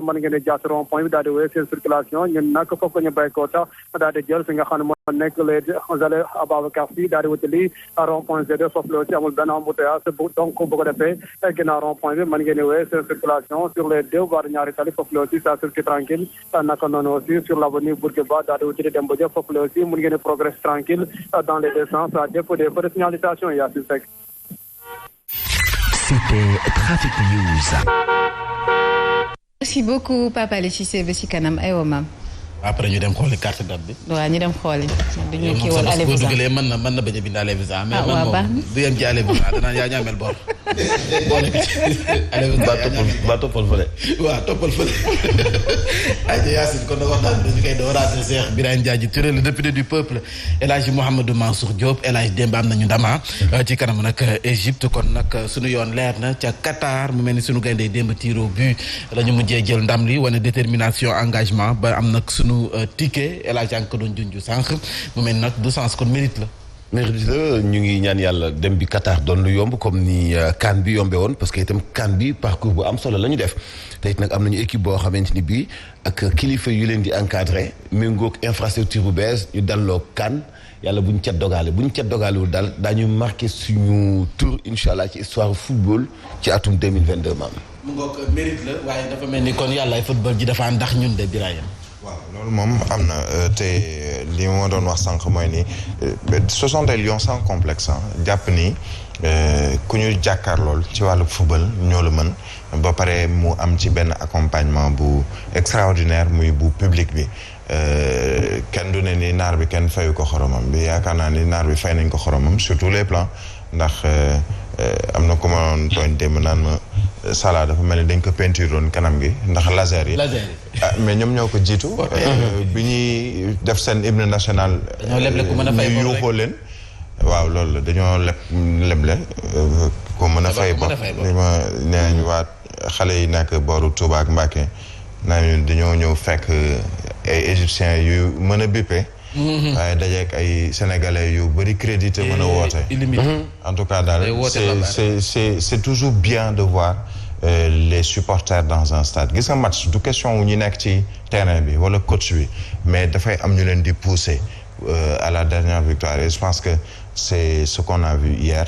mën ngeen di jaar rond point bi daal di wéy seen circulation ñun nag foofu la ñu béy ko tax daal di jël fi nga xam ne moo nekk les allées Ababacar Sy daal di wutali rond point Z foofu la aussi amul benn embouteillage donc bu ko defee ginnaaw rond point bi mën ngeen di wéy seen circulation sur les deux voies ñaari tali foofu la aussi ça circule tranquille naka noonu aussi sur l'avenue Bourguiba daal di wutali Demba Diop foofu la aussi mën ngeen di progresser tranquille dans les deux sens à défaut des feux de signalisation Yacine Seck. C'était Trafic News. Merci beaucoup Papa Alé Cissé ba ci kanam aywa maam. après ñu dem xooli carte d'identité bi. waaw ñu dem xooli. duñu kii woon allez boo dugalee mën na bañ a bind allez visa. mais man moom du yem ci allez visa danaa yaa ñaamel bor. boo nekk ci allez visa ba toppal fële. waaw toppal fële. ayca Yacine kon nag waxtaan dañu koy dooraate Cheikh Birahim Diadji Touré le député du peuple El Hadji Mouhamadou Mansour Diop El Hadji démb am nañu ndama ci kanam nag Égypte kon nag suñu yoon leer na ca Qatar mu mel ni suñu gayndee démb tir au but la ñu mujjee jël ndam li wane détermination engagement ba am nag suñu ticket El Hadji ko doon junj sànq mu mel nag du sens kon mérite la. mérite la ñu ngi ñaan yàlla dem bi Qatar doon lu yomb comme ni CAN bi yombe woon parce que itam CAN bi parcours bu am solo la ñu def te it nag am nañu équipe boo xamante ni bii ak kilifa yu leen di encadré méngoog infrastructure bu bees ñu dalloo CAN yàlla bu ñu cet dogaalewul daal daañu marqué suñu tour incha allah ci histoire football ci atum 2022 maam. mu ngoog mérite la waaye dafa mel ni kon yàlla ay football ji dafa ndax ñun de Birahim. waaw loolu moom am na te li ma doon wax sànq mooy ni ce sont des lions sans complexe jàpp ni ku ñu jàkkaar lool ci wàllu football ñoo la mën ba pare mu am ci benn accompagnement bu extraordinaire muy bu public bi kenn du ne ni naar bi kenn fayu ko xoromam bi yaakaar naa ni naar bi fay nañ ko xoromam sur tous les plans ndax am na ku ma doon tooñ démb naan ma Salah dafa mel ni dañ ko peinture doon kanam gi ndax laser yi mais ñoom ñoo ko jiitu bi ñuy def seen hymne national ñu yuuxoo leen waaw loolu la dañoo leble ko mën a fay bopp li ma nee nañ waa xale yi nekk booru Touba ak Mbacké naa ñu dañoo ñëw fekk ay égyptiens yu mën a bippe waaye dajeek ay sénégalais yu bëri crédité mën a woote en tout cas daal c'est toujours bien de voir les supporters dans un stade gis nga match du question wu ñu nekk ci terrain bi wala coach bi mais dafay am ñu leen di pousser à la dernière victoire et je pense que c'est ce qu'on a vu hier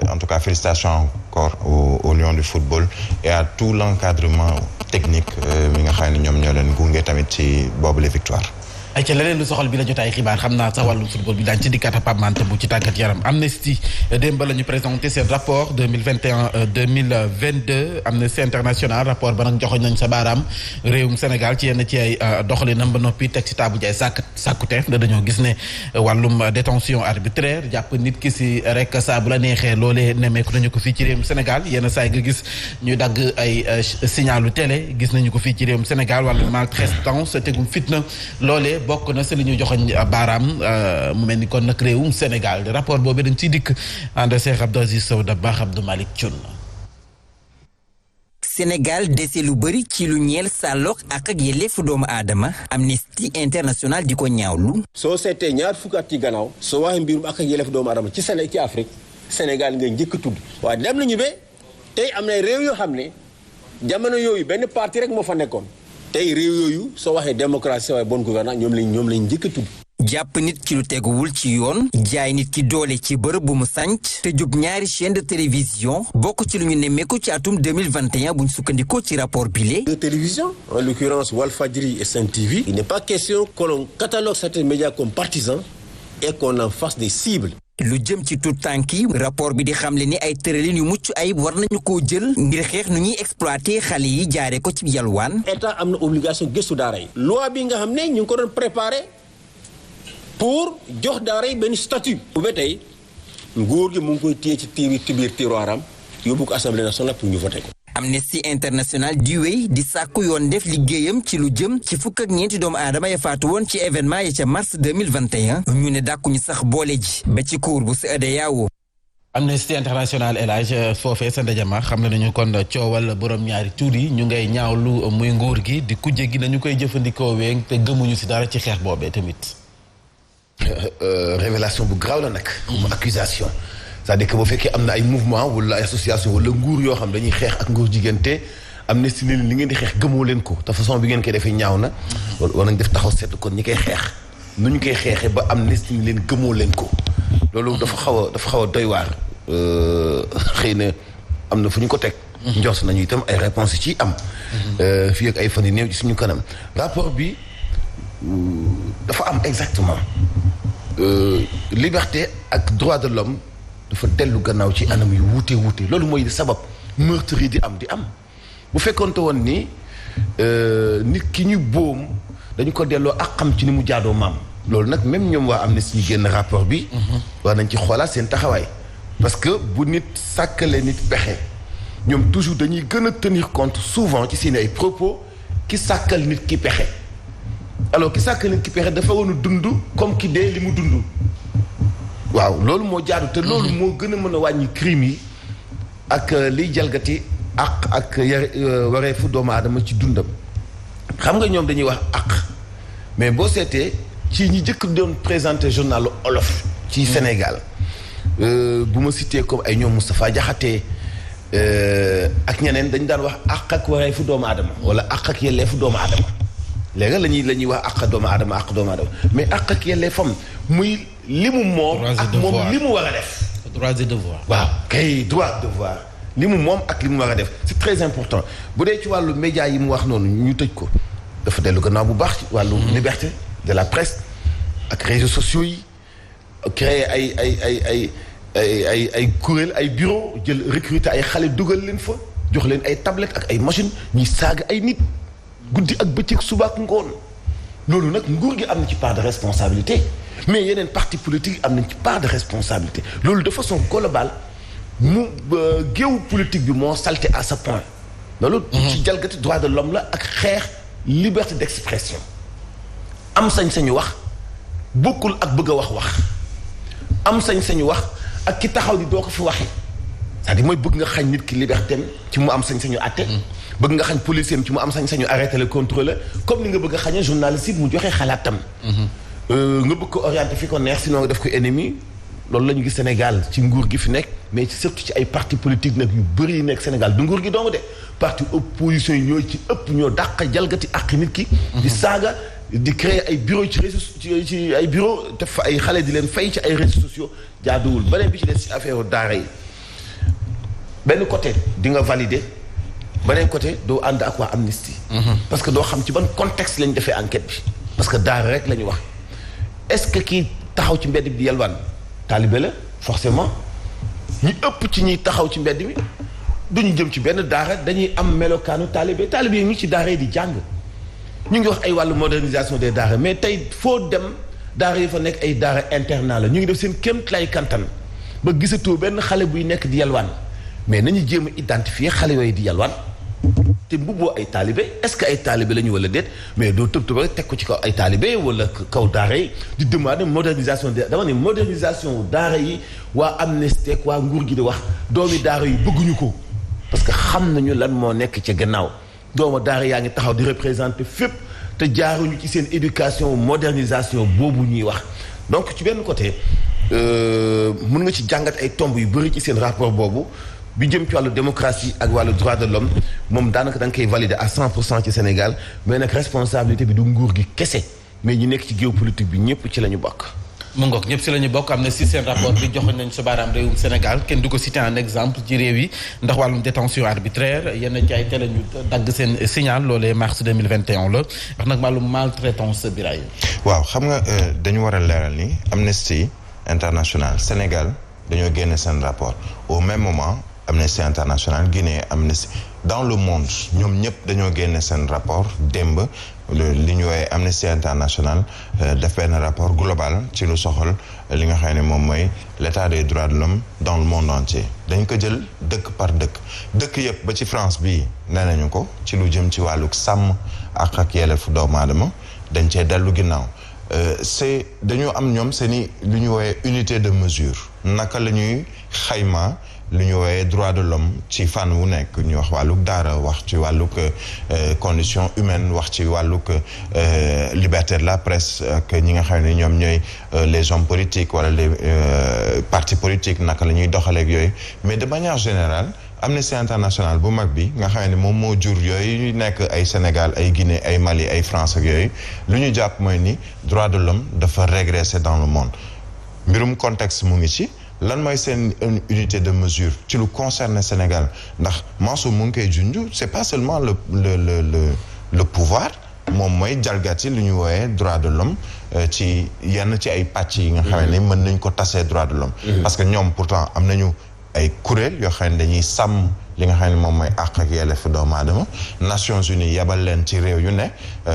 en tout cas félicitations encore aux Lions du football et à tout l'encadrement technique mi nga xam ne ñoom ñoo leen gunge tamit ci boobu les victoires ay ca leneen lu soxal bi la jotaay xibaar xam naa sax wàllum football bi daañu ci dikkaat Pape Mante bu ci tàggat yaram Amnesty démb la ñu présenté seen rapport 2021-2022 Amnesty International rapport ba nag joxoñ nañ sa baaraam réewum Sénégal ci yenn ci ay doxalinam ba noppi teg ci taabu jaay sàkkuteef da dañoo gis ne wàllum détention arbitraire jàpp nit ki si rek saa bu la neexee loolee nemmeeku nañu ko fii ci réewum Sénégal yenn saa yi nga gis ñuy dagg ay signalu télé gis nañu ko fii ci réewum Sénégal wàllum maltraitance tegum fitna loolee bokk na si li ñu joxoñ baaraam mu mel ni kon nag réewum Sénégal rapport boobu dañ ciy dikk ànd Cheikh Abdou Aziz Sow Dabakh Abdou Malick Thioune. Sénégal dese lu bëri ci lu ñeel sàlloog ak yelleefu doomu aadama Amnesty International di ko ñaawlu. soo seetee ñaar fukki at ci gannaaw soo waxee mbirum ak yelleefu doomu aadama ci Afrique Sénégal ngay njëkk a tudd waaye dem nañu ba tey am na réew yoo xam ne jamono yooyu benn parti rek moo fa nekkoon. tey réew yooyu soo waxee démocratie waaye bonne gouvernance ñoom lañ njëkk a tudd. jàpp nit ki lu teguwul ci yoon jaay nit ki doole ci bërëb bu mu sànc te jub ñaari chaîne de télévision bokk ci lu ñu nemmeeku ci atum 2021 bu ñu sukkandikoo ci rapport bile. de télévision en l'occurrence Walfadjri et Sen TV. il n'est pas question que l'on catalogue certains médias comme partisans et qu'on en fasse des cibles. lu jëm ci tout tànk yi rapport bi di xamle ni ay tëralin yu mucc ayib war nañu koo jël ngir xeex nu ñuy exploiter xale yi jaaree ko ci yalwaan. état am na obligation gëstu daara yi. loi bi nga xam ne ñu ngi ko doon préparer pour jox daara yi benn statut. bu ba tey nguur gi mu ngi koy téye ci biir tiroiram yóbbu ko assemblée nationale pour ñu voté ko. Amnesty International di wéy di sàkku yoon def liggéeyam ci lu jëm ci fukk ak ñeenti doomu aadama ya faatu woon ci événement ya ca mars 2021 ñu ne dàkkuñu sax boole ji ba ci cour bu CEDEAO. Amnesty International El Hadj foofee sa ndajama xam ne nañu kon coowal borom ñaari tur yi ñu ngay ñaawlu muy nguur gi di kujje gi nañu koy jëfandikoo weeg te gëmuñu si dara ci xeex boobee tamit. révélation bu graaw la nag. accusation c'est-à-dire que bu fekkee am na ay mouvement wala ay association wala nguur yoo xam dañuy xeex ak nguur jigéen te Amnesty ne leen li ngeen di xeex gëmoo leen ko te façon bi ngeen koy defee ñaaw na. war nañ def taxaw seetlu kon ñi koy xeex nu ñu koy xeexee ba Amnesty ni leen gëmoo leen ko loolu dafa xaw a doy waar xëy na am na fu ñu ko teg. njort nañu itam ay réponses ci am. fii ak ay fan yu néew ci suñu kanam rapport bi dafa am exactement liberté ak droit de l'homme dafa dellu gannaaw ci anam yu wuute loolu mooy sabab meurtre yi di am bu fekkoonte woon ni nit ki ñu boom dañu ko delloo ak xam ci ni mu jaadoo maam loolu nag même ñoom waa Amnesty ñu génn rapport bi war nañ ci xoolaat seen taxawaay parce que bu nit sàkkale nit pexe ñoom toujours dañuy gën a tenir compte souvent ci seen ay propos ki sàkkal nit ki pexe alors ki sàkkal nit ki pexe dafa woon a dund comme ki dee li mu dund waaw loolu moo jaadu te loolu moo gën a mën a wàññi crime yi ak liy jalgati ak wareefu doomu aadama ci dundam xam nga ñoom dañuy wax ak mais boo seetee ci ñi jëkk doon présenter journal Olof ci Sénégal bu ma cité comme ay ñoom Moustapha Diakhaté ak ñeneen dañu daan wax ak wareefu doomu aadama wala ak yelleefu doomu aadama léegi la ñuy wax ak doomu aadama mais ak yelleefam muy li mu moom ak moom li mu war a def droits et devoirs waaw kay droit devoir li mu moom ak li mu war a def c'est très important bu dee ci wàllu média yi mu wax noonu ñu tëj ko dafa dellu gannaaw bu baax ci wàllu liberté de la presse ak réseaux sociaux yi créer ay kuréel ay bureau jël recruter ay xale dugal leen fa jox leen ay tablette ak ay machine ñuy saaga ay nit guddi ak bëccëg suba ak ngoon loolu nag nguur gi am na ci part de responsabilité mais yeneen parti politique am nañ ci part de responsabilité loolu de façon globale mu géewu politique bi moo salté à ce point loolu ci jalgati droit de l'homme la ak xeex liberté d'expression am sañ-sañu wax bokkul ak bëgg a wax am sañ-sañu wax ak ki taxaw di doo ko fi waxee c'est-à-dire mooy bëgg nga xañ nit ki liberté ci mu am sañ-sañu àtte bëgg nga xañ policier ci mu am sañ-sañu arrêté le contrôle comme ni nga bëgg a xañee journaliste mu joxe xalaatam nga bëgg ko orienté fi ko neex sinon nga def ko ennemi loolu la ñu gis Sénégal ci nguur gi fi nekk mais surtout ci ay parti politique nag yu bëri yi nekk Sénégal du nguur gi dong de parti opposition yi ñoo ci ëpp ñoo dàq jalgati ak nit ki di saaga di créer ay bureau ci réseaux ci ay bureau def fa ay xale di leen fay ci ay réseaux sociaux jaaduwul beneen bi ci des ci affaire daara yi benn côté di nga valider beneen côté doo ànd ak waa Amnesty parce que doo xam ci ban contexte lañ defee enquête bi parce que daara rek la ñu wax est-ce que kii taxaw ci mbedd bi di yalwaan taalibe la forcément ñi ëpp ci ñuy taxaw ci mbedd mi duñu jëm ci benn daara dañuy am melokaanu taalibe yi ñu ci daara yi di jàng ñu ngi wax ay wàllu modernisation des daara mais tey foo dem daara yi fa nekk ay daara internat la ñu ngi def seen kéemtalaay kantan ba gisatoo benn xale buy nekk di yalwaan mais nañu jéem a identifier xale yooyu di yalwaan te mbubboo ay taalibe est-ce que ay taalibe la ñu wala déet mais doo tëb tëb rek teg ko ci kaw ay taalibe wala kaw daara yi di demander modernisation dama ne modernisation daara yi waa Amnesty ak waa nguur gi di wax doomi daara yi bëgguñu ko parce que xam nañu lan moo nekk ca gannaaw doomu daara yaa ngi taxaw di représenter fépp te jaaruñu ci seen éducation modernisation boobu ñuy wax donc ci benn côté mën nga ci jàngat ay tomb yu bëri ci seen rapport boobu bi jëm ci wàllu démocratie ak wàllu droit de l'homme moom daanaka da nga koy valider à 100% ci Sénégal mais nag responsabilité bi du nguur gi kese mais ñi nekk ci géopolitique bi ñëpp ci la ñu bokk. mu ngoog ñëpp si la ñu bokk am na si seen rapport bi joxoon nañu sa baaraam réewum Sénégal kenn du ko citer en exemple ci réew yi ndax wàllum détention arbitraire yenn ci ay télé ñu dagg seen signal loolee mars 2021 la wax nag wàllum maltraitance biraay. waaw xam nga dañu war a leeral ni Amnesty International Sénégal dañoo génne seen rapport au même moment Amnesty International Guinée Amnesty dans le monde ñoom ñëpp dañoo génne seen rapport démb li ñu woowee Amnesty International def benn rapport global ci lu soxal li nga xam ne moom mooy l'état des droits de l'homme dans le monde entier dañ ko jël dëkk par dëkk yëpp ba ci France bii nee nañu ko ci lu jëm ci wàllu sàmm ak yelleefu doomu aadama dañ cee dellu ginnaaw c'est dañoo am ñoom seeni lu ñu woowee unité de mesure naka la ñuy xayma lu ñu woowee droit de l'homme ci fànn wu nekk ñu wax wàllug daara wax ci wàllug condition humaine wax ci wàllug liberté de la presse ak ñi nga xam ne ñoom ñooy les hommes politiques wala les partis politiques naka la ñuy doxaleeg yooyu mais de manière générale Amnesty International bu mag bi nga xam ne moom moo jur yooyu nekk ay Sénégal ay Guinée ay Mali ay France ak yooyu lu ñu jàpp mooy ni droit de l'homme dafa régresser dans le monde mbirum contexte mu ngi ci lan mooy seen unité de mesure ci lu concerne Sénégal ndax Mansour mu ngi koy junj c'est pas seulement le pouvoir moom mooy jalgati lu ñu wooyee droit de l'homme ci yenn ci ay pàcc yi nga xam ne mën nañ ko tasee droit de l'homme parce que ñoom pourtant am nañu ay kuréel yoo xam ne dañuy sàmm li nga xam ne moom mooy àq ak yelleef doomu aadama Nations Unies yabal leen ci réew yu ne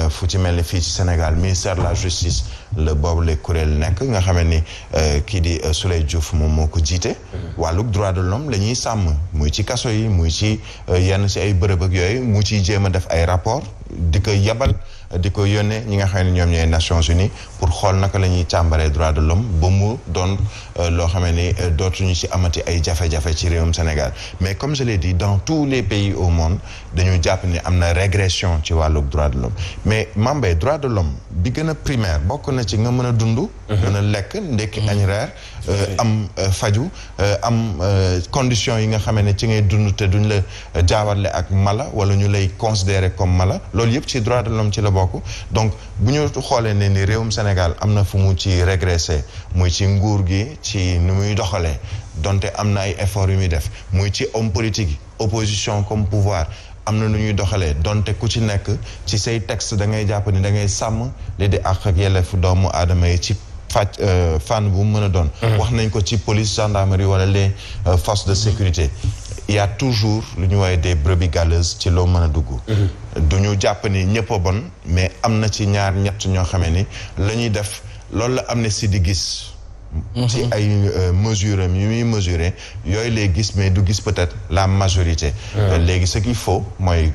fu ci mel ni fii ci Sénégal ministère de la justice la boobu les kuréel nekk nga xam ni kii di Souleye Diouf moom moo ko jiite wàllug droit de l'homme la ñuy sàmm muy ci kaso yi muy ci yenn ci ay bërëb ak yooyu mu ciy jéem a def ay rapport di ko yabal di ko yónnee ñi nga xam ne ñoom ñooy Nations Unies pour xool naka la ñuy càmbaree droit de l'homme ba mu doon loo xam ne dootuñu ci amati ay jafe-jafe ci réewum Sénégal mais comme je l'ai dit dans tous les pays au monde dañu jàpp ni am na régression ci wàllug droit de l'homme mais Mambay droit de l'homme bi gën a primaire bokk na ci nga mën a dund mën a lekk ndekki añ reer am faju am conditions yi nga xam ne ci ngay dund te duñ la jaawarle ak mala wala ñu lay considérer comme mala loolu yëpp ci droit de l'homme ci la bokk donc bu ñu xoolee ne ni réewum Sénégal am na fu mu ci régressé muy ci nguur gi ci ni muy doxalee donte am na ay efforts yu muy def muy ci homme politique opposition comme pouvoir am na nu ñuy doxalee donte ku ci nekk ci say texte da ngay jàpp ni da ngay sàmm li di àq ak yelleefu doomu aadama yi ci fànn bu mu mën a doon wax nañ ko ci police gendarmerie wala les forces de sécurité il y a toujours lu ñu woowee des brebis galeuses ci loo mën a dugg du ñu jàpp ni ñëpp a bon mais am na ci ñaar ñett ñoo xamee ni la ñuy def loolu la Amnesty di gis ci ay mesures am yu muy mesurer yooyu lay gis mais du gis peut-être la majorité léegi ce qu'il faut muy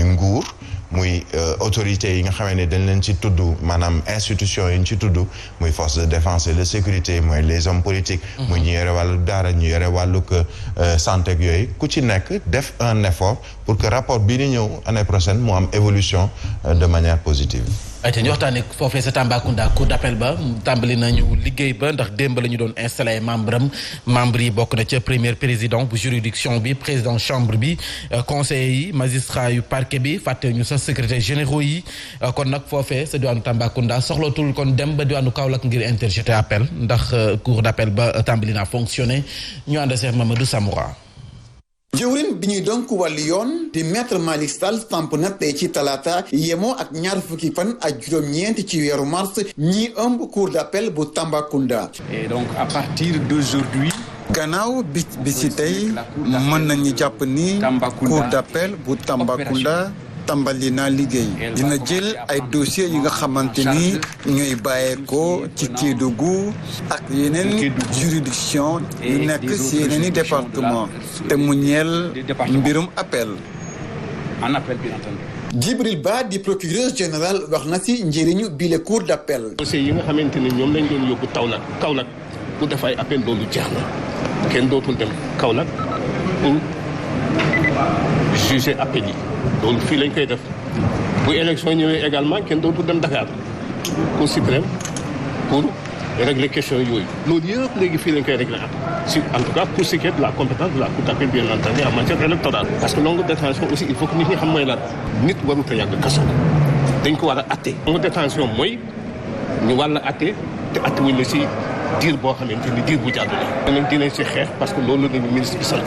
nguur muy autorités yi nga xamee ne dañ leen ci tudd maanaam institutions yi ñu ci tudd muy force de défense et de sécurité mooy les hommes politiques muy ñu yore wàllu daara ñu yore wàllug santé ak yooyu ku ci nekk def un effort pour que rapport bii di ñëw année prochaine mu am évolution de manière positive ayca ñu waxtaanee foofee sa Tambacounda cour d'appel ba tàmbali nañu liggéey ba ndax démb la ñu doon installé membre yi bokk na ca premier président bu juridiction bi président chambre bi conseillers yi magistrat yu parquet bi fàtte ñu sa secrétaire généraux yi kon nag foofee sa diwaanu Tambacounda soxlatul kon dem ba diwaanu Kaolack ngir interjeter appel ndax cour d'appel ba tàmbali naa fonctionné ñu ànd Cheikh Mamadou Samoura. jëwrin bi ñuy donc wàllu yoon di maître Malick Sall samp na tey ci talaata yemoo ak ñaar fukki fan ak juróom-ñeent ci weeru mars ñi ëmb cour d'appel bu Tambacounda. Et donc à partir d'aujourd'hui gannaaw bi ci tey mën nañu jàpp ni cour d'appel bu Tambacounda tàmbali naa liggéey dina jël ay dossiers yi nga xamante ni ñooy bàyyeekoo ci Kédougou ak yeneen juridiction yu nekk ci yeneen i département te mu ñeel mbirum appel. en appel bien entendu. Djibril Ba di procureur général wax na ci njëriñu bile cour d'appel. dossiers yi nga xamante ne ñoom lañ doon yóbbu Kaolack pour def ay appel loolu jeex na kenn dootul dem Kaolack pour juger appel yi. loolu fii lañ koy def bu élection ñëwee également kenn dootul dem Dakar Cour suprême pour régler question yooyu loolu yëpp léegi fii lañ koy régler si en tout cas pour ce qui est de la compétence de la Cour d'appel bien entendu en matière électorale parce que longue détention aussi il faut que nit ñi xam mooy lan nit warut a yàgg kaso dañ ko war a atte longue détention mooy ñu war la atte te atte wuñ la si diir boo xamante ni diir bu jàll la danañ dinañ si xeex parce que loolu lañu ministre bi sant.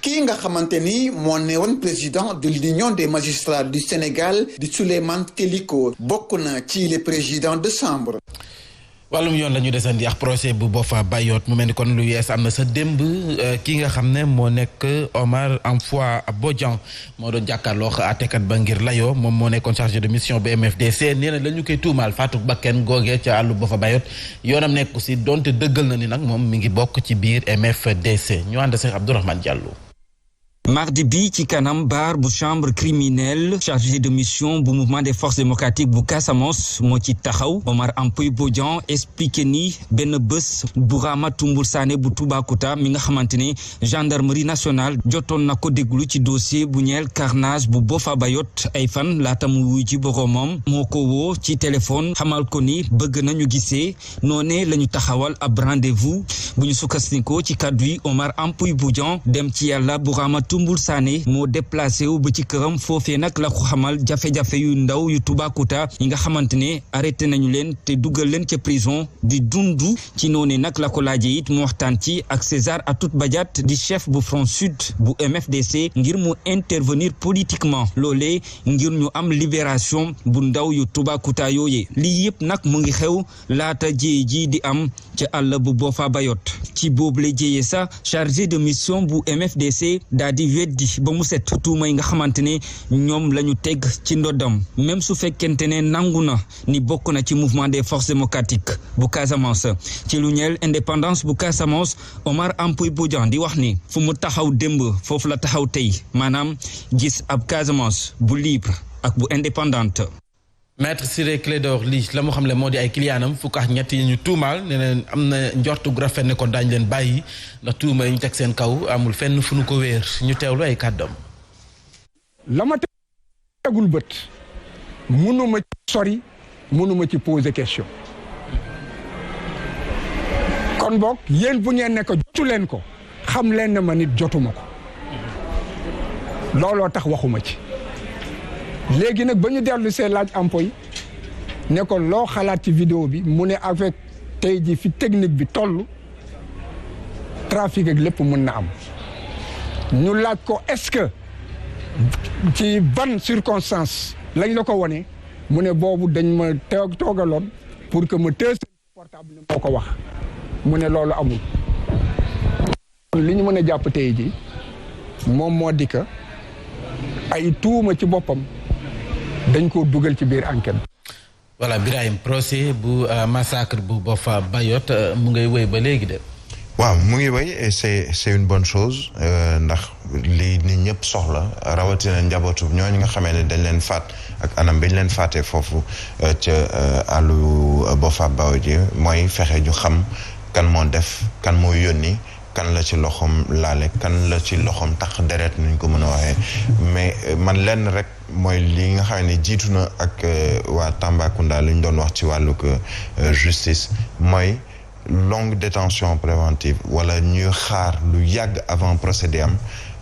kii nga xamante ni moo ne woon président de l'union des magistrats du Sénégal di Souleymane Teliko bokk na ci les présidents de chambre. wàllum yoon la ñu desandi ak procès bu Boffa Bayotte mu mel ni kon lu yees am na sa démb ki nga xam ne moo nekk Omar Amfoua Bodian moo doon jàkkaarloo àttekat ba ngir layoo moom moo nekkoon chargé de mission bu MFDC nee na la ñu koy tuumaal faatu bakken googee ca àllu Boffa Bayotte yoonam nekku si donte dëggal na ni nag moom mi ngi bokk ci biir MFDC ñu ànd Cheikh Abdourahmane Diallo. mardi bi ci kanam baar bu chambre criminelle chargé de mission bu mouvement des forces démocratiques bu Casamance moo ci taxaw Omar Ampoy Bodian expliqué ni benn bés Bourama Tumbul Sané bu Toubacouta mi nga xamante ne gendarmerie nationale jotoon na ko déglu ci dossier bu ñeel carnage bu Boffa Bayotte ay fan laata mu wuy ci boromam moo ko woo ci téléphone xamal ko ni bëgg nañu gisee noone la ñu taxawal ab rendez-vous bu ñu sukkandikoo ci kàddu yi Omar Ampoy Bodian dem ci yàlla Bourama Tumbul Sané moo déplacé wu ba ci këram foofee nag la ko xamal jafe-jafe yu ndaw yu Toubacouta yi nga xamante ne arrêté nañu leen te dugal leen ca prison di dundu ci noonu nag la ko laajee it mu waxtaan ci ak César Atoute Badiate di chef bu Front Sud bu MFDC ngir mu intervenir politiquement loolee ngir ñu am libération bu ndaw yu Toubacouta yooyee lii yëpp nag mu ngi xew laata jéye ji di am ca àll bu Boffa Bayotte ci boobule jéye sax chargé de mission bu MFDC daa di weddi ba mu set tuuma yi nga xamante ne ñoom la ñu teg ci ndoddam même su fekkente ne nangu na ni bokk na ci mouvement des forces démocratiques bu Casamance ci lu ñeel indépendance bu Casamance Omar Ampoy Bodian di wax ni fu mu taxaw démb foofu la taxaw tey maanaam gis ab Casamance bu libre ak bu indépendante. Maître Ciré Clédor Ly la mu xam le moo di ay clientam fukk ak ñett yi ñu tuumaal ne leen am na njortu gu rafet ne ko daañu leen bàyyi ndax tuuma yi ñu teg seen kaw amul fenn fu ñu ko wéer ñu teewlu ay kàddoom. la ma tegul bët mënuma ci sori mënuma ci poser question kon boog yéen bu ngeen ne ko jotu leen ko xam leen ne ma nit jotuma ko looloo tax waxuma ci léegi nag ba ñu dellu see laaj Ampoy ne ko loo xalaat ci vidéo bi mu ne avec tey ji fi technique bi toll trafic ak lépp mën na am ñu laaj ko est-ce que ci ban circonstance lañ la ko wone mu ne boobu dañ ma toogaloon pour que ma tëj portable ne moo ko wax mu ne loolu amul li ñu mën a jàpp tey ji moom moo di que ay tuuma ci boppam dañ ko dugal ci biir enquête. voilà Birahim procès bu massacre bu Boffa Bayotte mu ngay wéy ba léegi de. waaw mu ngi wéy et c'est une bonne chose ndax lii nit ñëpp soxla rawatina njabootu ñooñu nga xamee ne dañ leen faat ak anam bi ñu leen faatee foofu ca àllu Boffa Bayotte mooy fexe ñu xam kan moo def kan moo yónni kan la ci loxoom laale kan la ci loxoom tax deret nuñ ko mën a waxee mais man lenn rek mooy li nga xam ne jiitu na ak waa Tambacounda li ñu doon wax ci wàllug justice mooy longue détention préventive wala ñuy xaar lu yàgg avant procédé am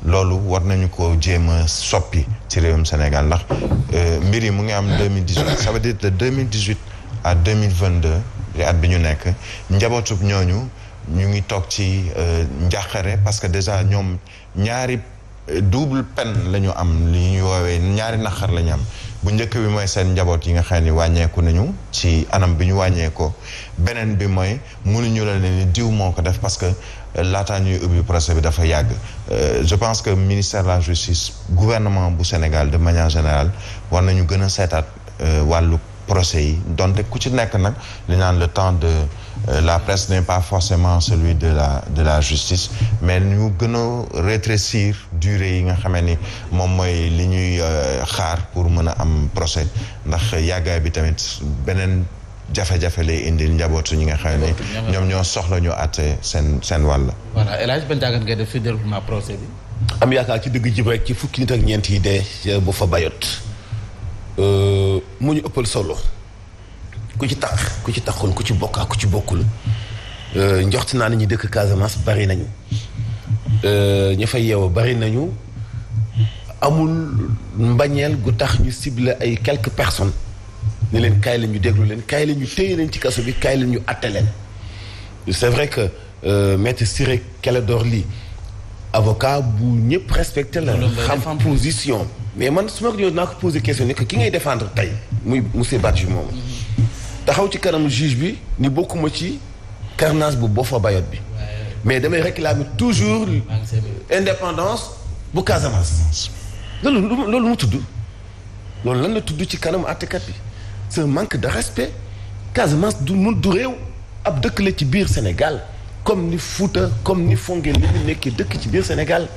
loolu war nañu ko jéem a soppi ci réewum Sénégal ndax mbir yi mu ngi am 2018 ça veut dire de 2018 à 2022 di at bi ñu nekk njabootub ñooñu ñu ngi toog ci njàqare parce que déjà ñoom ñaari double peine la ñu am li ñuy woowee ñaari naqar la ñu am bu njëkk bi mooy seen njaboot yi nga xam ni wàññeeku nañu ci anam bi ñu wàññeekoo beneen bi mooy mënuñu la ne ni diw moo ko def parce que laataa ñuy ubbi procès bi dafa yàgg je pense que ministère de la justice gouvernement bu Sénégal de manière générale war nañu gën a seetaat wàllu procès yi donte ku ci nekk nag li naan le temps de la presse n'est pas forcément celui de la justice mais ñu gën a rétrécir durée yi nga xamee ni moom mooy li ñuy xaar pour mën a am procès ndax yàggaay bi tamit beneen jafe-jafe lay indil njabootu ñi nga xam ne ñoom ñoo soxla ñu àtte seen wàll. voilà El Hadj ban jàngat ngay def ci déroulement procès bi. am yaakaar ci dëgg jib rek ci fukki nit ak ñeent yi dee Boffa Bayotte mu ñu ëppal solo ku ci taxul ku ci bokk ak ku ci bokkul njoxti naa ne ñi dëkk Casamance bari nañu ña fa yeewoo bari nañu amul mbañeel gu tax ñu ciblé ay quelques personnes ne leen kaay la ñu déglu leen kaay la ñu téye leen ci kaso bi kaay la ñu atte leen c'est vrai que maître Ciré Clédor Ly avocat bu ñëpp respecté la xam position mais man su ma ko ñëw naa ko posé question ni que ki ngay défendre tey muy monsieur Badji moom taxaw ci kanam juge bi ni bokkuma ci carnage bu Boffa Bayotte bi mais damay réclamer toujours indépendance bu Casamance loolu mu tudd loolu lan la tudd ci kanam àttekat bi c'est un manque de respect Casamance du réew ab dëkk la ci biir Sénégal comme ni Fouta comme ni Fongué li ñu nekkee dëkk ci biir Sénégal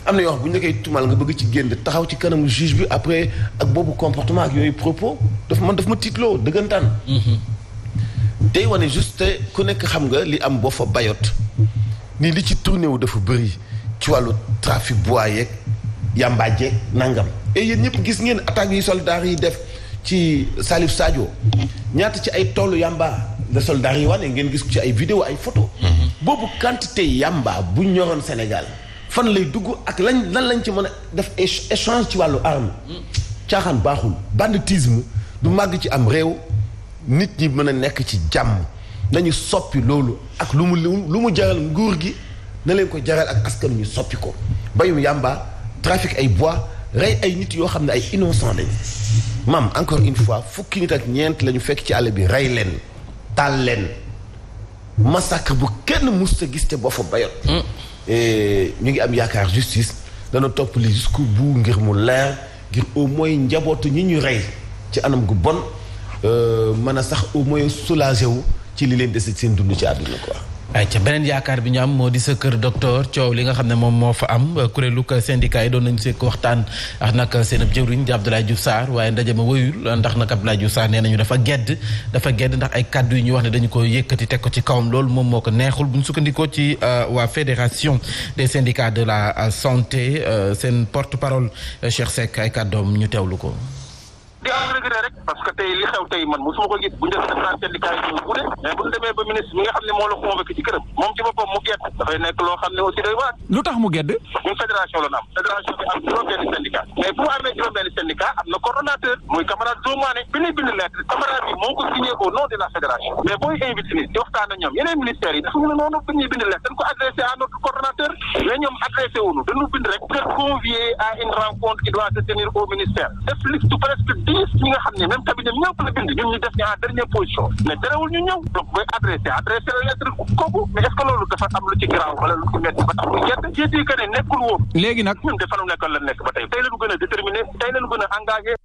am na yoo xam bu ñu nekkee tumal nga bëgg ci génn taxaw ci kanamu juge bi après ak boobu comportement ak yooyu propos daf ma tiitloo dëggantaan. day wane juste ku nekk xam nga li am Boffa Bayotte ni li ci tourné wu dafa bëri ci wàllu trafic bois yeeg yamba jeeg nangam. et yéen ñëpp gis ngeen attaques yi soldats yi def ci Salif Sadio ñaata ci ay toolu yamba la soldats yi wane ngeen gis ci ay vidéo ay photo boobu quantité yamba bu ñoroon Sénégal. fan lay dugg ak lan lañ ci mën a def échange ci wàllu arme caaxaan baaxul banditisme du màgg ci am réew nit ñi mën a nekk ci jàmm nañu soppi loolu ak lu mu jaral nguur gi na leen ko jaral ak askan ñu soppi ko bayum yàmba trafic ay bois rey ay nit yoo xam ne ay innocent lañ maam encore une fois fukki nit ak ñeent la ñu fekk ci àll bi rey leen taal leen massacre bu kenn mus sa gis te boo fa bayot ñu ngi am yaakaar justice dana topp li jusqu'au bout ngir mu leer ngir au moins njabootu ñi ñu rey ci anam gu bon mën a sax au moins soulagé wu ci li leen dese seen dund ci àdduna quoi. ay ca beneen yaakaar bi ñu am moo di sa kër docteur coow li nga xam ne moom moo fa am kuréelu syndicat yi doon nañu seek waxtaan ak nag seen ab jëwriñ di Abdoulaye Diouf Sarr waaye ndaje ma wëyul ndax nag Abdoulaye Diouf Sarr nee nañu dafa gedd ndax ay kàddu yu ñu wax ne dañu ko yëkkati teg ko ci kawam loolu moom moo ko neexul bu ñu sukkandikoo ci waa fédération des syndicats de la santé seen porte-parole Cheikh Seck ay kàddoom ñu teewlu ko. di am regret rek parce que tey li xew tey man mosuma ko gis bu ñu def defar syndicat yi bu ne mais bu ñu demee ba ministre mi nga xam ne moo la convoqué ci këram moom ci boppam mu gedd dafay nekk loo xam ne aussi doy waar. lu tax mu gedd. ñun fédération la am fédération bi am juróom-benni syndicat mais bu amee juróom-benni syndicat am na coordonnateur muy camarade Zoumane bi ñuy bind lettre camarade bi moo ko signé au nom de la fédération mais booy invité nit di waxtaan ak ñoom yeneen ministères yi dafa ñu ne noonu bi ñuy bind lettre dañ ko adressé à notre coordonnateur mais ñoom adressé wuñu dañu bind rek pour convier à une rencontre qui doit se tenir au ministère def liste presque 10 ñi nga xam ne même cabinet ñëpp la bind ñun ñu def ni en dernière position mais terewul ñu ñëw donc booy adressé la lettre kooku mais est-ce que loolu dafa am lu ci grave wala lu ci metti ba tax muy gedd j'ai dit que ne nekkul woon léegi nag ñun dafa nu nekkal la nekk ba tey la ñu gën a déterminé tey la ñu gën a engagé.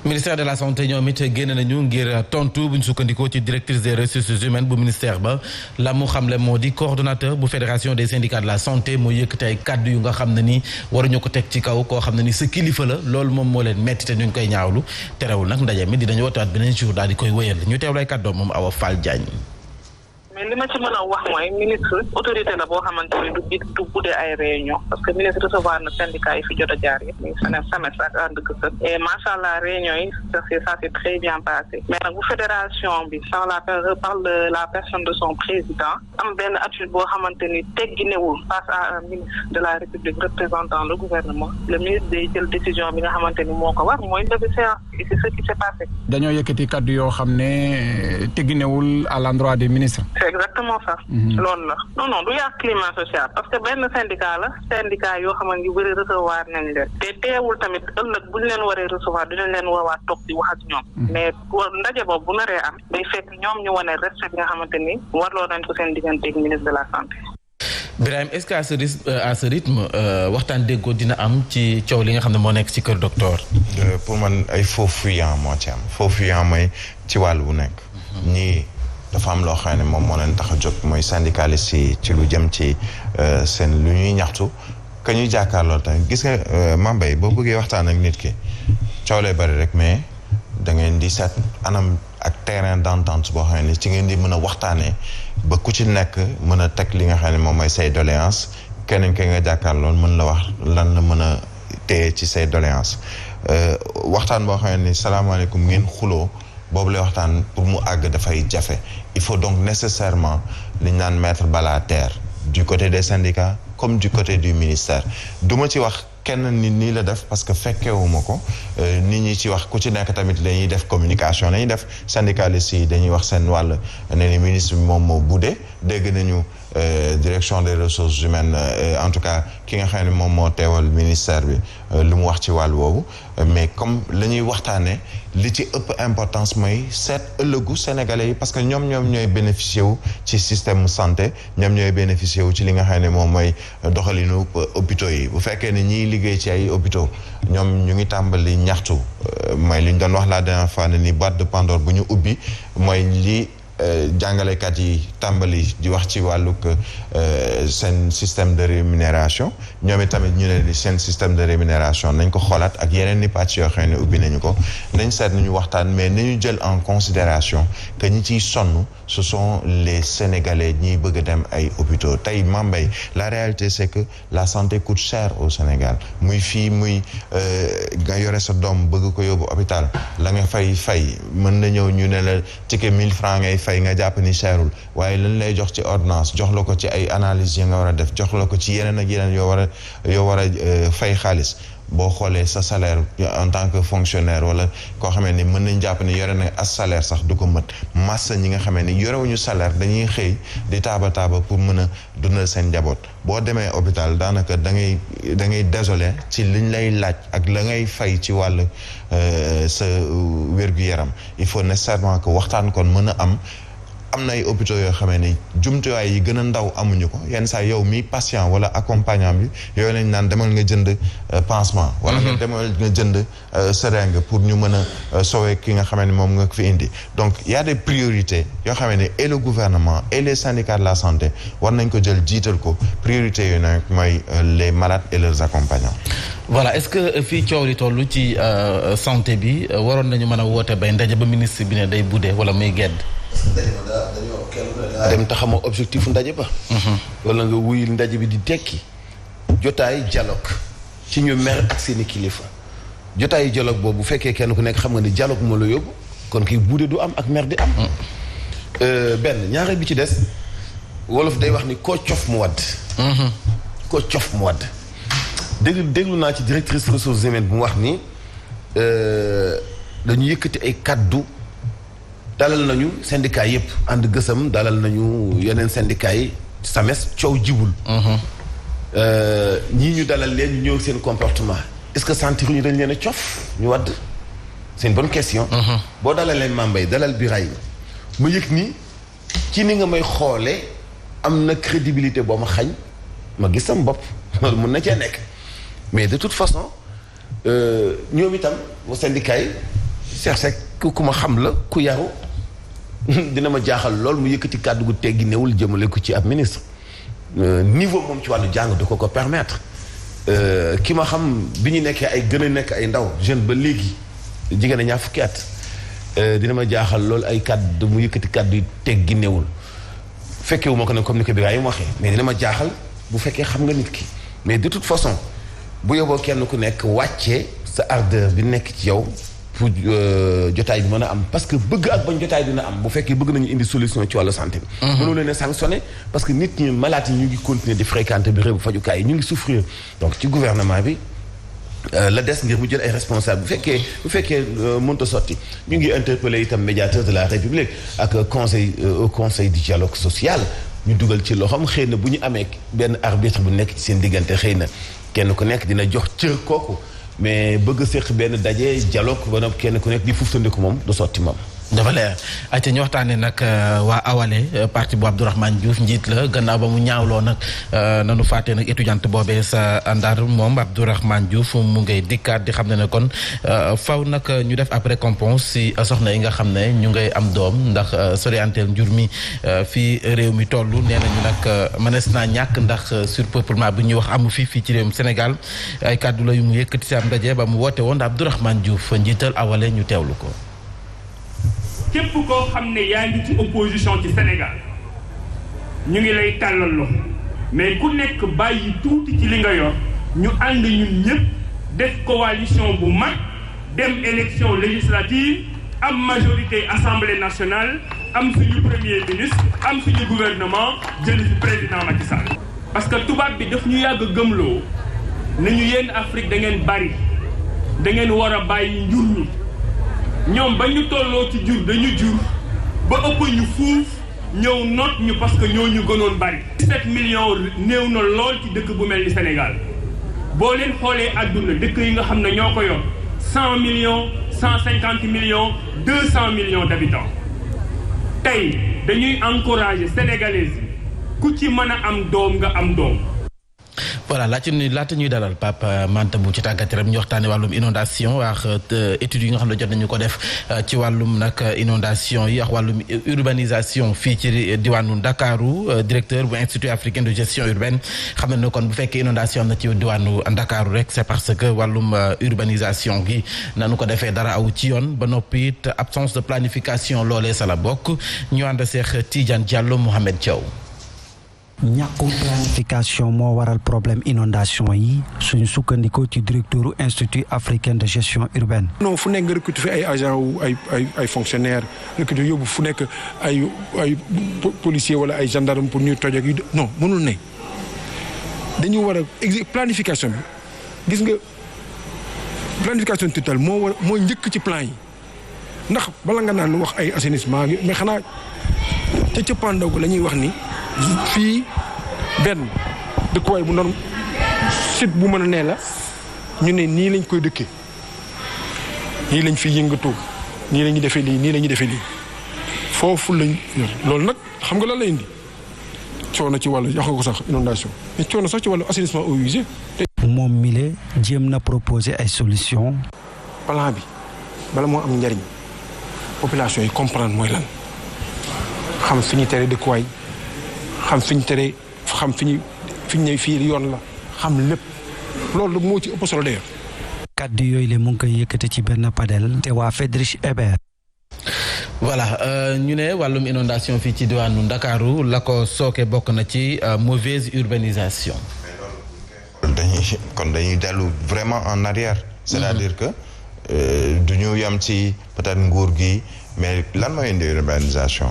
ministère de la santé ñoom it génn nañu ngir tontu bu ñu sukkandikoo ci directrice des ressources humaines bu ministère ba la mu xamle moo di coordonnateur bu fédération des syndicats de la santé moo yëkkati ay kàddu yu nga xam ne ni waruñu ko teg ci kaw koo xam ne ni sa kilifa la loolu moom moo leen metti te ñu ngi koy ñaawlu terewul nag ndaje mi dinañu wootaat beneen jour daal di koy wéyal ñu teewlu ay kàddoom moom Awa Fall Diagne. mais li ma ci mën a wax mooy ministre autorité la boo xamante ni du guddee ay réunion parce que ministre recevoir na syndicat yi fi jot a jaar yëpp muy SAMES ak ànd gësën et macha allah réunion yi ça s'est très bien passé mais nag bu fédération bi par la personne de son président am benn attitude boo xamante ni tegginewul face à un ministre de la République représentant le gouvernement le ministre day jël décision bi nga xamante ni moo ko war mooy lever séance et c'est ce qui s'est passé. dañoo yëkkati kaddu yoo xam ne tegginewul à l'endroit des ministres. c'est exactement ça. loolu la non du yàq climat social parce que benn syndicat yoo xam ne yu bëri recevoir nañ leen te teewul tamit ëllëg bu ñu leen waree recevoir dinañ leen woowaat toog di wax ak ñoom. mais ndaje boobu bu naree am day fekk ñoom ñu wane respect bi nga xamante ni warloo nañ ko seen diggante ak ministre de la santé. Birahim est-ce que à ce rythme waxtaan déggoo dina am ci coow li nga xam ne moo nekk ci kër docteur. pour man ay faux fuyant moo ci am faux fuyant mooy ci wàll bu nekk. ñii dafa am loo xam ne moom moo leen tax a jóg mooy syndicaliste yi ci lu jëm ci seen lu ñuy ñaxtu que ñuy jàkkaarloo tamit gis nga Mambay boo bëggee waxtaan ak nit ki coow lay bari rek mais da ngeen di seet anam ak terrain d'entente boo xam ne ci ngeen di mën a waxtaanee ba ku ci nekk mën a teg li nga xam ne moom mooy say doléance keneen ki nga jàkkaarloon mën la wax lan la mën a téye ci say doléance waxtaan boo xam ne salaamaaleykum ngeen xuloo boobu lay waxtaan pour mu àgg dafay jafe il faut donc nécessairement li ñu naan mettre bas la terre du côté des syndicats comme du côté du ministère du ma ci wax kenn nit nii la def parce que fekkewuma ko nit ñi ci wax ku ci nekk tamit lañuy def communication lañuy def syndicalistes yi dañuy wax seen wàll ne ni ministre bi moom moo budde dégg nañu direction des ressources humaines en tout cas ki nga xam ne moom moo teewal ministère bi lu mu wax ci wàll woowu mais comme la ñuy waxtaanee li ci ëpp importance mooy seet ëllëgu sénégalais yi parce que ñoom ñooy bénéficier wu ci système santé ñoom ñooy bénéficier wu ci li nga xam ne moom mooy doxalinu hôpitaux yi bu fekkee ne ñiy liggéey ci ay hôpitaux ñoom ñu ngi tàmbali ñaxtu mooy li ñu doon wax la dernière fois ne ni boîte de Pandore bu ñu ubbi mooy li jàngalekat yi tàmbali di wax ci wàllug seen système de rémunération ñoom tamit ñu ne ni seen système de rémunération nañ ko xoolaat ak yeneen ni pàcc yoo xam ne ubbi nañu ko nañ seet nañu waxtaan mais nañu jël en considération que ñi ciy sonn ce sont les Sénégalais ñiy bëgg a dem ay hôpitaux tey Mambay la réalité c'est que la santé coûte cher au Sénégal muy fii muy nga yore sa doom bëgg ko yóbbu hôpital la nga fay mën na ñëw ñu ne la ticket 1000 francs ngay fay nga jàpp ni cherul waaye lañ lay jox ci ordonnance jox la ko ci ay analyses yi nga war a def jox la ko ci yeneen ak yeneen yoo war a fay xaalis boo xoolee sa salaire en tant que fonctionnaire wala koo xamee ni mën nañ jàpp ni yore na as salaire sax du ko mët massa ñi nga xamee ni yorewuñu salaire dañuy xëy di taaba pour mën a dundal seen njaboot boo demee hôpital daanaka da ngay désolé ci liñ lay laaj ak la ngay fay ci wàll sa wér-gu-yaram il faut nécessairement que waxtaan kon mën a am na ay hôpitaux yoo xamee ni jumtuwaay yi gën a ndaw amuñu ko yenn saa yow mi patient wala accompagnant bi yooyu lañ naan demal nga jënd pansement wala nga demal nga jënd seringue pour ñu mën a sowe ki nga xamee ni moom nga fi indi donc y a des priorités yoo xamee ni et le gouvernement et les syndicats de la santé war nañ ko jël jiital ko priorité yooyu nag mooy les malades et leurs accompagnants. Voilà, est-ce que fii coow li toll ci santé bi waroon nañu mën a woote bay ndaje ba ministre bi ne day buddee wala muy gedd dem taxama objectif ndaje ba wala nga wuyul ndaje bi di tekki jotaay dialogue ci ñu mer ak seeni kilifa jotaayu dialogue boobu bu fekkee kenn ku nekk xam nga ni dialogue moo la yóbbu kon kii buude du am ak mer di am benn ñaareel bi ci des wolof day wax ni koo cof mu wadd déglu naa ci directrice ressources humaines bu mu wax ni dañu yëkkati ay kaddu dalal nañu syndicat yëpp ànd gësam dalal nañu yeneen syndicat yi SAMES coow jibul ñii ñu dalal leen ñu ñëw seen comportement est-ce que sentiruñu dañ leen a cof ñu wadd c'est une bonne question boo dalal leen Mambay dalal Birahim ma yëg ni ci ni nga may xoolee am na crédibilité boo ma xañ ma gis sam bopp loolu mun na cee nekk mais de toute façon ñoom itam mu syndicat yi Cheikh ku ma xam la ku yaru dina ma jaaxal lool mu yëkkati kàddu gu teggi newul jëmale ko ci ab ministre niveau moom ci wàllu jàng du ko permettre ki ma xam bi ñu nekkee ay gën a nekk ay ndaw jeune ba léegi jigéen a ñaar fukki at dina ma jaaxal lool ay kàddu mu yëkkati kàddu yu teggi newul fekkewu ma ko ne comme ni ko Birahim waxee mais dina ma jaaxal bu fekkee xam nga nit ki mais de toute façon bu yóbboo kenn ku nekk wàccee sa ardeur bi nekk ci yow pour jotaay bi mën a am parce que bëgg ak bañ jotaay dina am bu fekkee bëgg nañu indi solution ci wàllu santé bi mënoo leen a sanctionné parce que nit ñi malade yi ñu ngi continuer di fréquenter bi réew fajukaay yi ñu ngi souffrir donc ci gouvernement bi la des ngir mu jël ay responsable bu fekkee mënta sotti ñu ngi interpeller itam médiateur de la République ak conseil du dialogue social ñu dugal ci loxoom xëy na bu ñu amee benn arbitre bu nekk ci seen diggante xëy na kenn ku nekk dina jox cër kooku mais bëgg séq benn daje dialogue ba nag kenn ku nekk di fuftandiku moom du sotti moom. dafa leer ayca ñu waxtaanee nag waa Awalé parti bu Abdourahmane Diouf njiit la gannaaw ba mu ñaawloo nag nanu fàttee nag étudiante boobee sa Ndar moom Abdourahmane Diouf mu ngay dikkaat di xam ne kon faw nag ñu def après récompense si soxna yi nga xam ne ñu ngay am doom ndax sorianteel njur mi fii réew mi toll nee nañu nag mënees naa ñàkk ndax surpeuplement bi ñuy wax amu fii ci réewum Sénégal ay kàddu la yu mu yëkkati si am ndaje ba mu woote woon Abdourahmane Diouf njiital Awalé ñu teewlu ko. képp koo xam ne yaa ngi ci opposition ci Sénégal ñu ngi lay tàllal loxo mais ku nekk bàyyi tuuti ci li nga yor ñu ànd ñun ñëpp def coalition bu mag dem élection législative am majorité assemblée nationale am suñu premier ministre am suñu gouvernement jël ci président Macky Sall. parce que tubaab bi daf ñu yàgg gëmloo nañu yéen Afrique da ngeen bari da ngeen war a bàyyi njur ñi. ñoom ba ñu tolloo ci jur dañu jur ba ëpp ñu fuuf ñëw noot ñu parce que ñoo ñu gënoon bari. 17 millions néew na lool ci dëkk bu mel ni Sénégal boo leen xoolee àdduna dëkk yi nga xam ne ñoo ko yor 100 millions 150 millions 200 millions d'habitants tey dañuy encourager sénégalais yi ku ci mën a am doom nga am doom. voilà laata ñuy dalal Pape Manta bu ci tàggat yaram ñu waxtaanee wàllum inondation ak études yi nga xam ne jot nañu ko def ci wàllum nag inondation yi ak wàllum urbanisation fii ci diwaanu Ndakaaru directeur bu institut africain de gestion urbaine xam na ne kon bu fekkee inondation am na ci diwaanu Ndakaaru rek c'est parce que wàllum urbanisation gi nanu ko defee dara aw ci yoon ba noppi it absence de planification loolee sa la bokk ñu ànd seex Tidiane Diallo Mohamed Thiaw. ñàkkum planification moo waral problème inondation yi suñu sukkandikoo ci directeur institut africain de gestion urbaine. non fu nekk nga recruter fi ay agent wu ay fonctionnaires recruter yóbbu fu nekk ay policiers wala ay gendarme pour ñuy toj ak yu non mënul ne dañu war a planification bi gis nga planification totale moo njëkk ci plan yi ndax bala nga naan wax ay assainissement mais xanaa ca cëppaandaw ko la ñuy wax ni. fii benn dëkkuwaay bu doon site bu mën a nee la ñu ne nii lañ koy dëkkee nii lañ fi yëngatoo nii la ñuy defee lii nii la ñuy defee lii foofu lañ loolu nag xam nga lan la indi coono ci wàllu yàq ko sax inondation mais coono sax ci wàllu assainissement eaux usées. moom mile jéem na proposer ay solutions. plan bi bala moo am njariñ population yi comprendre mooy lan xam fi ñu tere dëkkuwaay. xam fi ñu tere xam fi ñu ne fii yoon la xam lépp loolu moo ci ëpp solo d'ailleurs. kaddu yooyu la mu ngi koy yëkkate ci benn panel te waa Friedrich Ebert. voilà ñu ne wàllum inondation fii ci diwaanu Ndakaaru la ko sooke bokk na ci mauvaise urbanisation. dañuy dellu vraiment en arrière. c'est-à-dire que du ñu yem ci peut-être nguur gi mais lan mooy indi urbanisation.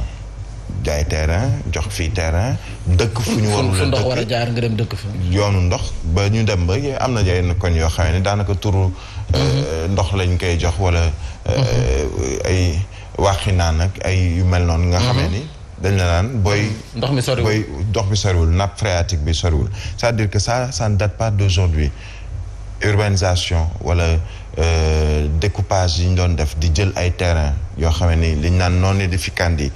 jaay terrain jox fii terrain dëkk fu ñu warul fu ndox war a jaar nga dem dëkk fa yoonu ndox ba ñu dem ba am na yenn koñ yoo xam ne daanaka turu ndox lañ koy jox wala ay waxi naan ak ay yu mel noonu nga xamee ni dañ la naan ndox mi soriwul nappe phréatique bi soriwul c'est-à-dire que ça ne date pas d'aujourd'hui urbanisation wala découpage yi ñu doon def di jël ay terrain yoo xam ni liñ naan non édificandi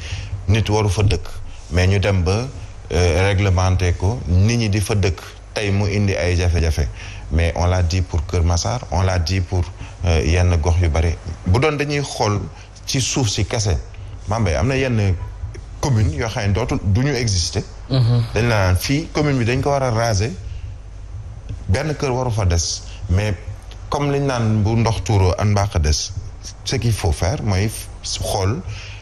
nit waru fa dëkk mais ñu dem ba réglementé ko nit ñi di fa dëkk tey mu indi ay jafe-jafe mais on l'a dit pour Kër Massar on l'a dit pour yenn gox yu bari bu doon dañuy xool ci suuf si kese Mambay am na yenn commune yoo xam ne dootul du ñu exister. dañ la naan fii commune bi dañ ko war a raser benn kër waru fa des mais comme liñ naan bu ndox tuuroo an mbaax a des ce qu'il faut faire mooy xool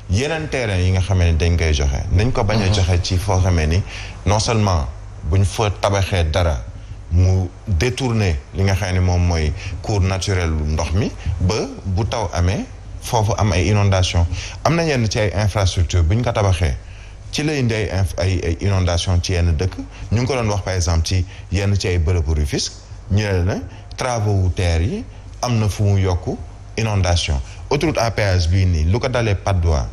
yeneen terrain yi nga xamee ni dañ koy joxe nañ ko bañ a joxe ci foo xamee ni non seulement buñ fa tabaxee dara mu détourner li nga xam ne moom mooy cours naturel ndox mi ba bu taw amee foofu am ay inondation am na yenn ci ay infrastructure buñ ko tabaxee ci la indi ay inondation ci yenn dëkk ñu ngi ko doon wax par exemple ci yenn ci ay bërëbu Rufisque ñu ne la travaux wu terre yi am na fu mu yokku inondation autoroute à péage bii nii lu ko dalee Patte d'Oie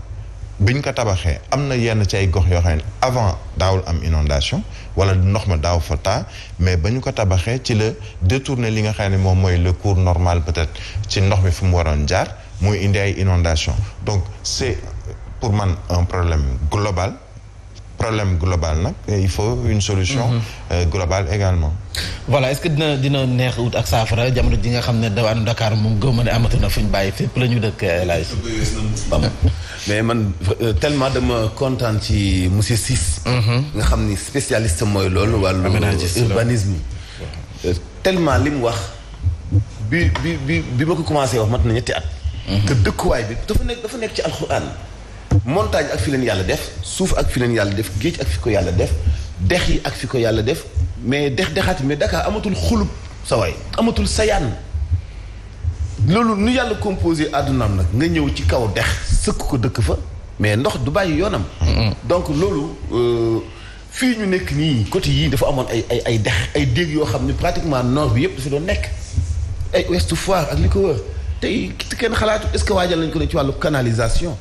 biñ ko tabaxee am na yenn ci ay gox yoo xam ne avant daawul am inondation wala ndox ma daaw fa taa mais ba ñu ko tabaxee ci la détourner li nga xam ne moom mooy le cours normal peut-être ci ndox mi fu mu waroon jaar muy indi ay inondation donc c'est pour man un problème global nag il faut une solution globale également. voilà est-ce que dina neex wut ak saafara jamono ji nga xam ne dawaanu Dakar moom gëmm ne amatu na fu ñu bàyyi fépp la ñu dëkk laaj. mais man tellement dama kontaan ci monsieur Ciss. nga xam ni spécialiste mooy loolu. wàllu urbanisme. tellement li mu wax bi ma ko commencé wax mat na ñetti at. que dëkkuwaay bi dafa nekk ci alxuraan. montagne ak fi leen yàlla def suuf ak fi leen yàlla def géej ak fi ko yàlla def dex yi ak fi ko yàlla def mais dexaati mais Dakar amatul xulub sa waay amatul sayaan loolu nu yàlla composé àddunaam nag nga ñëw ci kaw dex sëkk ko dëkk fa mais ndox du bàyyi yoonam donc loolu fii ñu nekk nii côté yii dafa amoon ay dex ay déeg yoo xam ne pratiquement nord bi yëpp dafa doon nekk ay Ouest Foire ak li ko wër tey kenn xalaatu est-ce que waajal nañ ko ne ci wàllu canalisation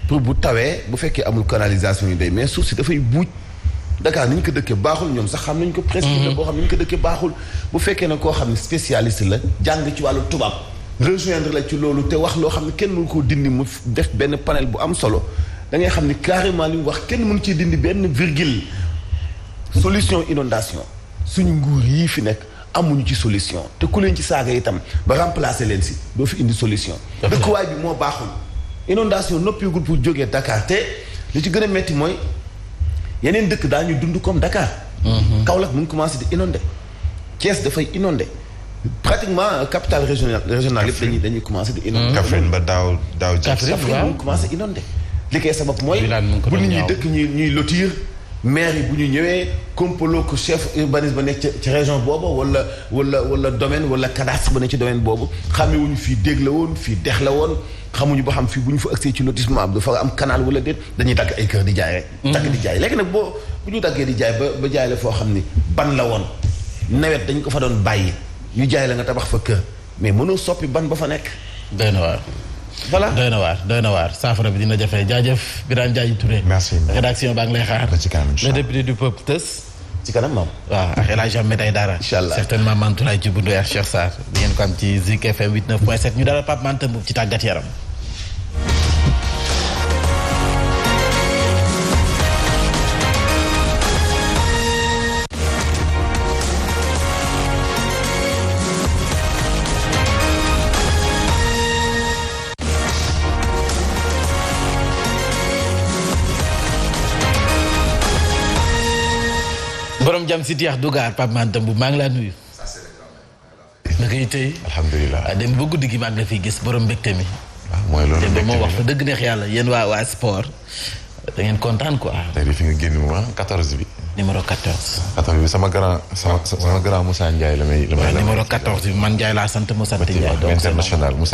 pour bu tawee bu fekkee amul canalisation yi day mais suuf si dafay buuj Dakar ni ñu ko dëkkee baaxul ñoom sax xam nañ ko presque la boo xam ne ni ñu ko dëkkee baaxul bu fekkee ne koo xam ne spécialiste la jàng ci wàllu tubaab rejoindre la ci loolu te wax loo xam ne kenn mënu koo dindi mu def benn panel bu am solo da ngay xam ni carrément li mu wax kenn mënu ciy dindi benn virgule solution inondation suñu nguur yii fi nekk amuñu ci solution te ku leen ci saaga itam ba remplacer leen si doo fi indi solution. dëkkuwaay bi moo baaxul. inondation noppiwul pour jógee Dakar te li ci gën a métti mooy yeneen dëkk daañu dund comme Dakar. Kaolack mu ngi commencé di inondé. Thiès dafay inondé. pratiquement capitale régionale yëpp dañuy commencé di inondé. Kaffrine ba daaw Kaffrine mu ngi commencé inondé. li koy sabab mooy bu nit ñi dëkk ñuy lotir maire yi bu ñu ñëwee kompaloo ko chef urbanisme ba nekk ci région boobu wala domaine wala cadastre ba nekk ci domaine boobu xamewuñu fii dégg la woon fii dex la woon xamuñu ba xam fii bu ñu fa agsee ci lotissement dafa am canal wala déet dañuy dagg ay kër di jaay rek. dagg di jaay léegi nag bu ñu daggee di jaay ba jaay la foo xam ni ban la woon nawet dañ ko fa doon bàyyi ñu jaay la nga tabax fa kër mais mënoo soppi ban ba fa nekk. doy na waar. voilà doy na waar saafara bi dina jafe jaajëf Birane Ndiaye Touré. merci rédaction baa ngi lay xaar. le député du peuple tës. ci kanam maam. waaw ak El Hadj Ahmed Aïdara. incha allah certainement Mantoulaye ci bundu Cheikh Sarr. di ngeen ko am ci Zik FM 89.7 ñu dalal Pape Mante Mboup ci tàggat yaram. borom jam si Diakh Dougar Pape Mante Mboup maa ngi laa nuyu. na koy tey. alhamdulilah dem ba guddi gi maa ngi la fiy gis borom mbégte mi. mooy loolu mbégte mi moo wax fa dëgg neex yàlla yéen waa sport da ngeen kontaan quoi. tey fi nga génn mu 14 bi. numéro 14. 14 bi sama grand Moussa Ndiaye la may. numéro 14 bi man Ndiaye laa sant mu sant Ndiaye. international Moussa